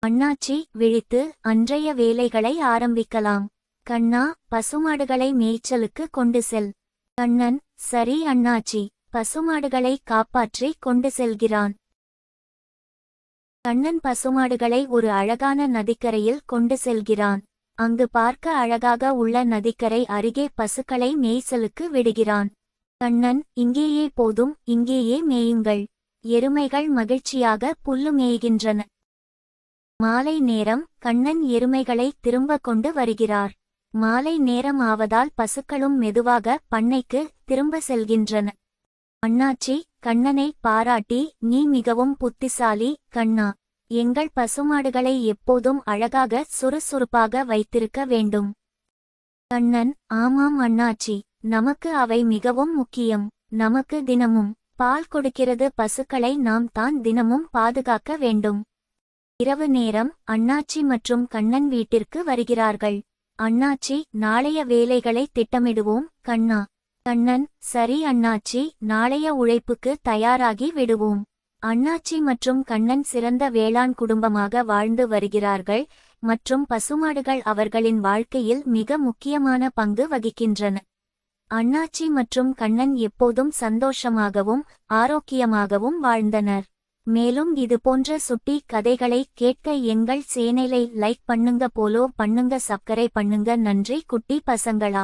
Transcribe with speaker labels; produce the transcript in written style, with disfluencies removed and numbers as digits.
Speaker 1: அண்ணாச்சி விழித்து அன்றைய வேலைகளை ஆரம்பிக்கலாம். கண்ணா, பசுமாடுகளை மேய்ச்சலுக்கு கொண்டு செல். கண்ணன், சரி அண்ணாச்சி. பசுமாடுகளை காப்பாற்றி கொண்டு செல்கிறான். கண்ணன் பசுமாடுகளை ஒரு அழகான நதிக்கரையில் கொண்டு செல்கிறான். அங்கு பார்க்க அழகாக உள்ள நதிக்கரை அருகே பசுக்களை மேய்ச்சலுக்கு விடுகிறான். கண்ணன், இங்கேயே போதும், இங்கேயே மேயுங்கள். எருமைகள் மகிழ்ச்சியாக புல்லு மேய்கின்றன. மாலை நேரம் கண்ணன் எருமைகளை திரும்ப கொண்டு வருகிறார். மாலை நேரம் ஆவதால் பசுக்களும் மெதுவாக பண்ணைக்கு திரும்ப செல்கின்றன. அண்ணாச்சி கண்ணனை பாராட்டி, நீ மிகவும் புத்திசாலி கண்ணா. எங்கள் பசுமாடுகளை எப்போதும் அழகாக சுறுசுறுப்பாக வைத்திருக்க வேண்டும். கண்ணன், ஆமாம் அண்ணாச்சி, நமக்கு அவை மிகவும் முக்கியம். நமக்கு தினமும் பால் கொடுக்கிறது பசுக்களை நாம் தான் தினமும் பாதுகாக்க வேண்டும். இரவு நேரம் அண்ணாச்சி மற்றும் கண்ணன் வீட்டிற்கு வருகிறார்கள். அண்ணாச்சி, நாளைய வேலைகளை திட்டமிடுவோம் கண்ணா. கண்ணன், சரி அண்ணாச்சி, நாளைய உழைப்புக்கு தயாராகி விடுவோம். அண்ணாச்சி மற்றும் கண்ணன் சிறந்த வேளாண் குடும்பமாக வாழ்ந்து வருகிறார்கள் மற்றும் பசுமாடுகள் அவர்களின் வாழ்க்கையில் மிக முக்கியமான பங்கு வகிக்கின்றன. அண்ணாச்சி மற்றும் கண்ணன் எப்போதும் சந்தோஷமாகவும் ஆரோக்கியமாகவும் வாழ்ந்தனர். மேலும் இதுபோன்ற சுட்டி கதைகளை கேட்க எங்கள் சேனலை லைக் பண்ணுங்க, ஃபாலோ பண்ணுங்க, சப்ஸ்கிரைப் பண்ணுங்க. நன்றி குட்டி பசங்களா.